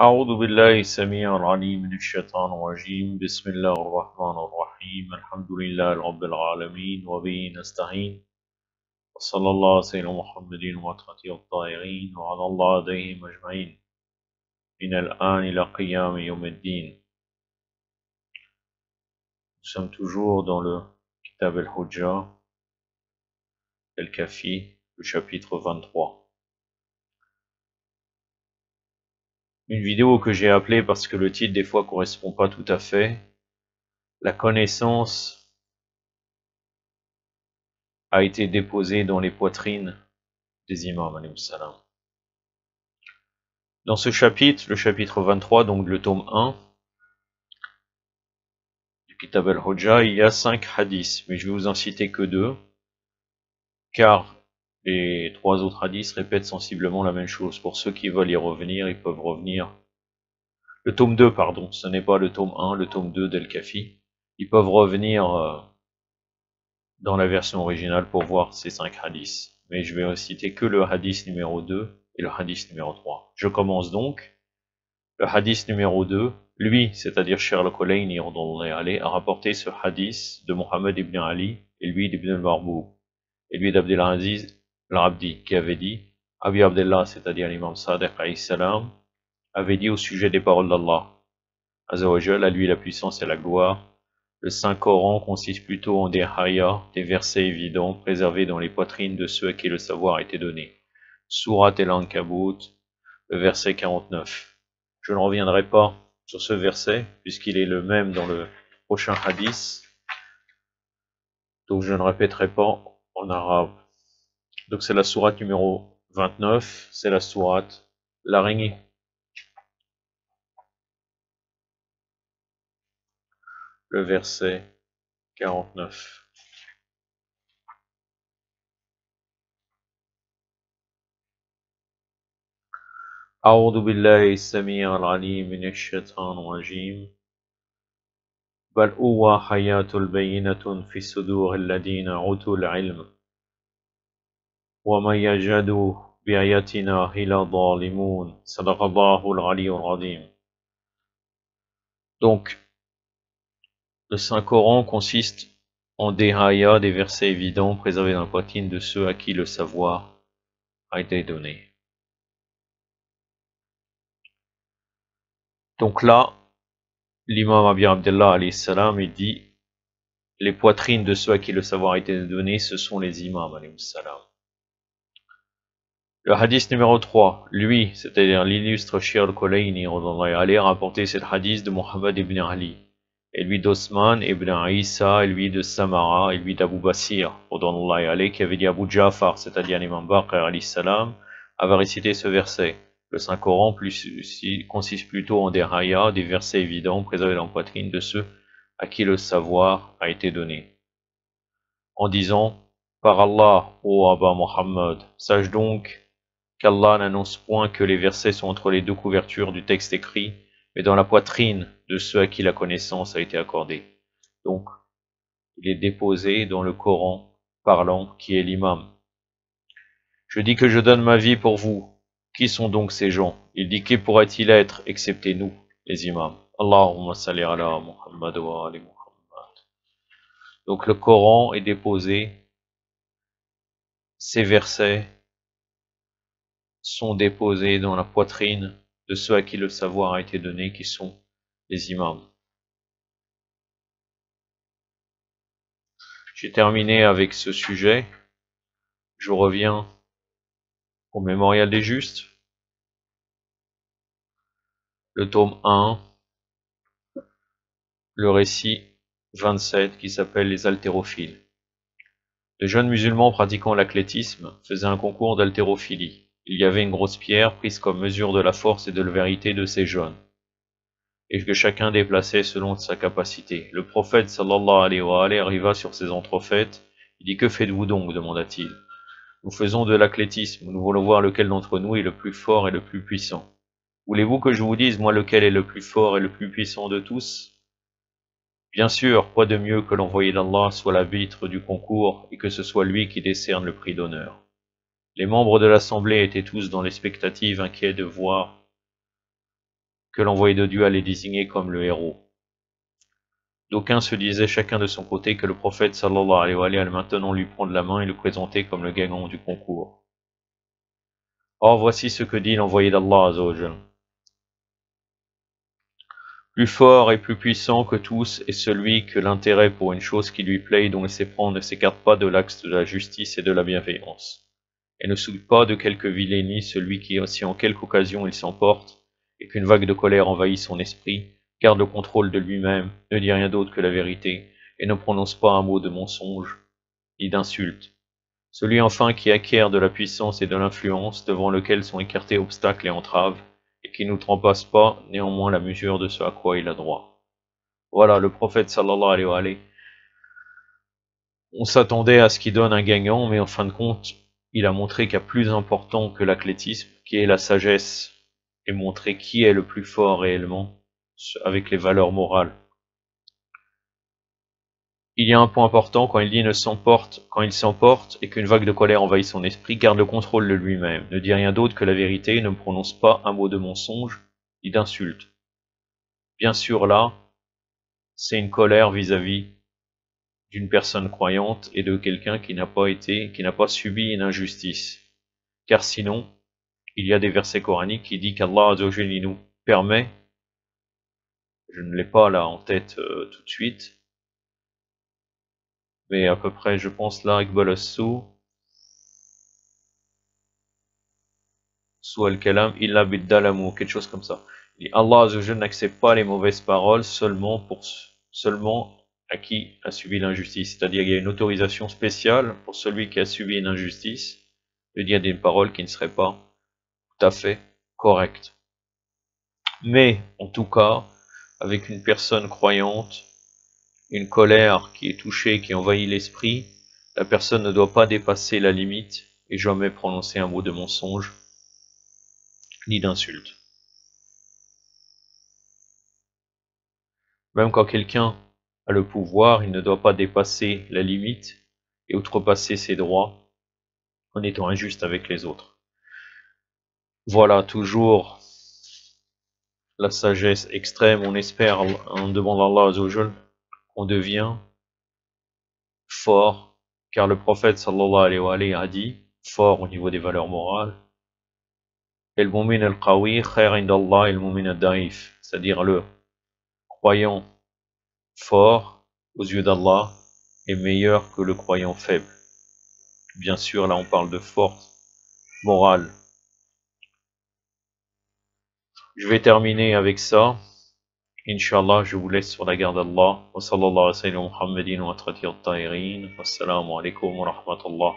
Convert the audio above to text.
أعوذ بالله السميع العليم من الشيطان الرجيم بسم الله الرحمن الرحيم الحمد لله رب العالمين وبه نستعين وصلى الله على سيدنا محمد وعلى الطاهرين وعلى الله عليهم أجمعين من الآن إلى قيام يوم الدين. Nous sommes toujours dans le Kitab al-Hujja al-Kafi, le chapitre 23. Une vidéo que j'ai appelée parce que le titre des fois correspond pas tout à fait. La connaissance a été déposée dans les poitrines des imams, alayhi salam. Dans ce chapitre, le chapitre 23, donc le tome 1 du Kitab al-Hujja, il y a 5 hadiths, mais je vais vous en citer que 2, car les 3 autres hadiths répètent sensiblement la même chose. Pour ceux qui veulent y revenir, ils peuvent revenir. Le tome 2, pardon, ce n'est pas le tome 1, le tome 2 d'Al-Kafi. Ils peuvent revenir dans la version originale pour voir ces 5 hadiths. Mais je vais citer que le hadith numéro 2 et le hadith numéro 3. Je commence donc. Le hadith numéro 2, lui, c'est-à-dire Cheikh al-Kulayni a rapporté ce hadith de Mohammed ibn Ali et lui d'Ibn al-Marboub et lui d'Abdel Aziz al-Abdi qui avait dit Abi Abdullah, c'est-à-dire l'imam Sadiq alayhi salam, avait dit au sujet des paroles d'Allah Azawajal, à lui la puissance et la gloire. Le Saint-Coran consiste plutôt en des hayas, des versets évidents préservés dans les poitrines de ceux à qui le savoir a été donné. Surat al-Ankabut, le verset 49. Je ne reviendrai pas sur ce verset, puisqu'il est le même dans le prochain hadith. Donc je ne répéterai pas en arabe. Donc c'est la sourate numéro 29, c'est la sourate l'araignée. Le verset 49. أعوذ بالله السميع العليم من الشيطان الرجيم بل هو حياة بينة في صدور الذين أوتوا العلم ومن يجحد بآياتنا إلا ظالمون صدق الله العلي العظيم. Donc, le Saint-Coran consiste en des hayas, des versets évidents préservés dans la poitrine de ceux à qui le savoir a été donné. Donc là, l'imam Abi Abdullah alayhi salam, il dit les poitrines de ceux à qui le savoir a été donné, ce sont les imams alayhi salam. Le hadith numéro 3, lui, c'est-à-dire l'illustre Cheikh al-Kulayni a rapporté cet hadith de Mohammed ibn Ali, et lui d'Osman ibn Isa, et lui de Samara, et lui d'Abu Basir, qui avait dit Abu Ja'far, c'est-à-dire l'imam Baqir alayhi salam, avait récité ce verset. Le Saint-Coran consiste plutôt en des hayas, des versets évidents préservés dans la poitrine de ceux à qui le savoir a été donné. En disant, par Allah, ô Abba Muhammad, sache donc qu'Allah n'annonce point que les versets sont entre les deux couvertures du texte écrit, mais dans la poitrine de ceux à qui la connaissance a été accordée. Donc, il est déposé dans le Coran parlant qui est l'imam. Je dis que je donne ma vie pour vous. Qui sont donc ces gens? Il dit qui pourrait-il être, excepté nous, les imams? Allahumma salli ala Muhammad wa ali Muhammad. Donc le Coran est déposé, ces versets sont déposés dans la poitrine de ceux à qui le savoir a été donné, qui sont les imams. J'ai terminé avec ce sujet. Je reviens au Mémorial des Justes, le tome 1, le récit 27 qui s'appelle les haltérophiles. Les jeunes musulmans pratiquant l'athlétisme faisaient un concours d'haltérophilie. Il y avait une grosse pierre prise comme mesure de la force et de la vérité de ces jeunes, et que chacun déplaçait selon sa capacité. Le prophète sallallahu alayhi wa alayhi arriva sur ces entrefaites. Il dit, que faites-vous donc, demanda-t-il. Nous faisons de l'athlétisme, nous voulons voir lequel d'entre nous est le plus fort et le plus puissant. Voulez-vous que je vous dise, moi, lequel est le plus fort et le plus puissant de tous? Bien sûr, quoi de mieux que l'envoyé d'Allah soit l'arbitre du concours et que ce soit lui qui décerne le prix d'honneur. Les membres de l'assemblée étaient tous dans l'expectative, inquiets de voir que l'envoyé de Dieu allait désigner comme le héros. D'aucuns se disaient chacun de son côté que le prophète sallallahu alayhi wa allait maintenant lui prendre la main et le présenter comme le gagnant du concours. Or voici ce que dit l'envoyé d'Allah azza wa jal. Plus fort et plus puissant que tous est celui que l'intérêt pour une chose qui lui plaît et dont il s'éprend ne s'écarte pas de l'axe de la justice et de la bienveillance. Et ne souille pas de quelque vilainie celui qui, si en quelque occasion il s'emporte, et qu'une vague de colère envahit son esprit, garde le contrôle de lui-même, ne dit rien d'autre que la vérité, et ne prononce pas un mot de mensonge, ni d'insulte. Celui enfin qui acquiert de la puissance et de l'influence, devant lequel sont écartés obstacles et entraves, et qui n'outrepasse pas néanmoins la mesure de ce à quoi il a droit. Voilà, le prophète sallallahu alayhi wa sallam. On s'attendait à ce qu'il donne un gagnant, mais en fin de compte, il a montré qu'il y a plus important que l'athlétisme, qui est la sagesse, et montrer qui est le plus fort réellement, avec les valeurs morales. Il y a un point important quand il dit quand il s'emporte et qu'une vague de colère envahit son esprit, garde le contrôle de lui-même, ne dit rien d'autre que la vérité, ne prononce pas un mot de mensonge ni d'insulte. Bien sûr là, c'est une colère vis-à-vis d'une personne croyante et de quelqu'un qui n'a pas subi une injustice. Car sinon, il y a des versets coraniques qui disent qu'Allah Azza wa Jalla nous permet, je ne l'ai pas là en tête tout de suite, mais à peu près, je pense là, Iqbal as-Sou, Sou al-Kalam, illa bid-dalam, quelque chose comme ça. Et Allah Azza wa Jalla n'accepte pas les mauvaises paroles seulement à qui a subi l'injustice. C'est-à-dire qu'il y a une autorisation spéciale pour celui qui a subi une injustice de dire des paroles qui ne seraient pas tout à fait correctes. Mais, en tout cas, avec une personne croyante, une colère qui est touchée, qui envahit l'esprit, la personne ne doit pas dépasser la limite et jamais prononcer un mot de mensonge ni d'insulte. Même quand quelqu'un a le pouvoir, il ne doit pas dépasser la limite et outrepasser ses droits en étant injuste avec les autres. Voilà, toujours la sagesse extrême, on espère en demandant à Allah Azza wa Jal qu'on devient fort, car le prophète sallallahu alayhi wa sallam a dit, fort au niveau des valeurs morales, El-Mumin al-Qawi khair indallah el-Mumin al-Daif, c'est-à-dire le croyant fort aux yeux d'Allah est meilleur que le croyant faible. Bien sûr, là on parle de force morale. Je vais terminer avec ça. Inch'Allah, je vous laisse sur la garde d'Allah. Wa sallallahu alayhi wa sallam Muhammadin wa atrati at-tahirin. Wassalamu alaikum wa rahmatullah.